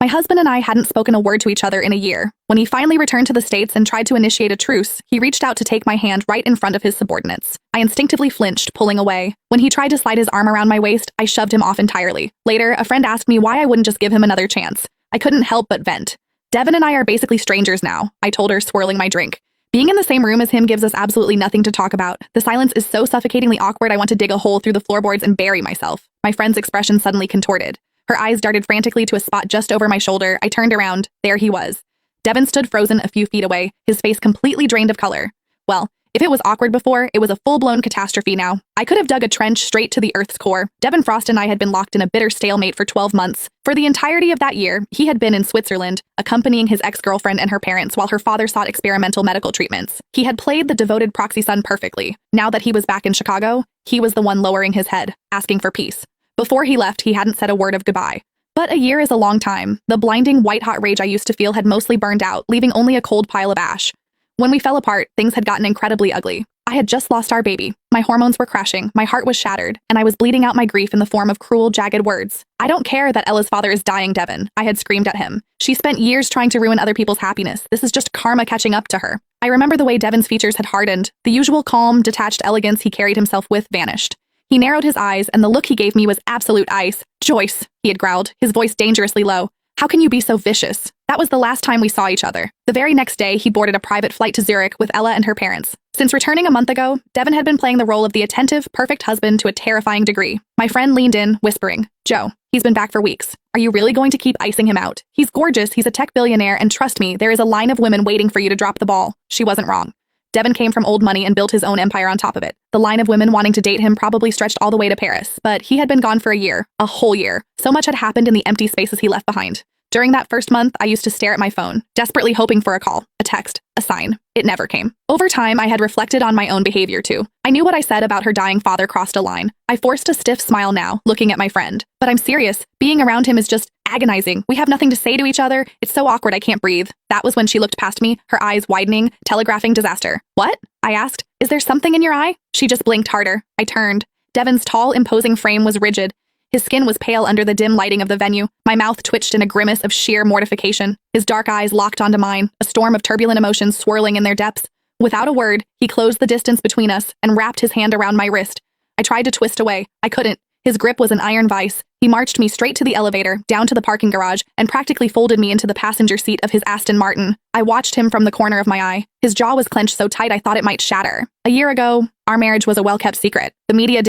My husband and I hadn't spoken a word to each other in a year. When he finally returned to the States and tried to initiate a truce, he reached out to take my hand right in front of his subordinates. I instinctively flinched, pulling away. When he tried to slide his arm around my waist, I shoved him off entirely. Later, a friend asked me why I wouldn't just give him another chance. I couldn't help but vent. Devin and I are basically strangers now, I told her, swirling my drink. Being in the same room as him gives us absolutely nothing to talk about. The silence is so suffocatingly awkward I want to dig a hole through the floorboards and bury myself. My friend's expression suddenly contorted. Her eyes darted frantically to a spot just over my shoulder. I turned around. There he was. Devin stood frozen a few feet away, his face completely drained of color. Well, if it was awkward before, it was a full-blown catastrophe now. I could have dug a trench straight to the Earth's core. Devin Frost and I had been locked in a bitter stalemate for 12 months. For the entirety of that year, he had been in Switzerland, accompanying his ex-girlfriend and her parents while her father sought experimental medical treatments. He had played the devoted proxy son perfectly. Now that he was back in Chicago, he was the one lowering his head, asking for peace. Before he left, he hadn't said a word of goodbye. But a year is a long time. The blinding, white-hot rage I used to feel had mostly burned out, leaving only a cold pile of ash. When we fell apart, things had gotten incredibly ugly. I had just lost our baby. My hormones were crashing, my heart was shattered, and I was bleeding out my grief in the form of cruel, jagged words. "I don't care that Ella's father is dying, Devin," I had screamed at him. "She spent years trying to ruin other people's happiness. This is just karma catching up to her." I remember the way Devin's features had hardened. The usual calm, detached elegance he carried himself with vanished. He narrowed his eyes, and the look he gave me was absolute ice. "Joyce," he had growled, his voice dangerously low. "How can you be so vicious?" That was the last time we saw each other. The very next day, he boarded a private flight to Zurich with Ella and her parents. Since returning a month ago, Devin had been playing the role of the attentive, perfect husband to a terrifying degree. My friend leaned in, whispering, "Joe, he's been back for weeks. Are you really going to keep icing him out? He's gorgeous, he's a tech billionaire, and trust me, there is a line of women waiting for you to drop the ball." She wasn't wrong. Devin came from old money and built his own empire on top of it. The line of women wanting to date him probably stretched all the way to Paris, but he had been gone for a year, a whole year. So much had happened in the empty spaces he left behind. During that first month, I used to stare at my phone, desperately hoping for a call, a text, a sign. It never came. Over time, I had reflected on my own behavior too. I knew what I said about her dying father crossed a line. I forced a stiff smile now, looking at my friend. But I'm serious. Being around him is just agonizing. We have nothing to say to each other. It's so awkward I can't breathe. That was when she looked past me, her eyes widening, telegraphing disaster. "What?" I asked. "Is there something in your eye?" She just blinked harder. I turned. Devin's tall, imposing frame was rigid. His skin was pale under the dim lighting of the venue. My mouth twitched in a grimace of sheer mortification. His dark eyes locked onto mine, a storm of turbulent emotions swirling in their depths. Without a word, he closed the distance between us and wrapped his hand around my wrist. I tried to twist away. I couldn't. His grip was an iron vice. He marched me straight to the elevator, down to the parking garage, and practically folded me into the passenger seat of his Aston Martin. I watched him from the corner of my eye. His jaw was clenched so tight I thought it might shatter. A year ago, our marriage was a well-kept secret. The media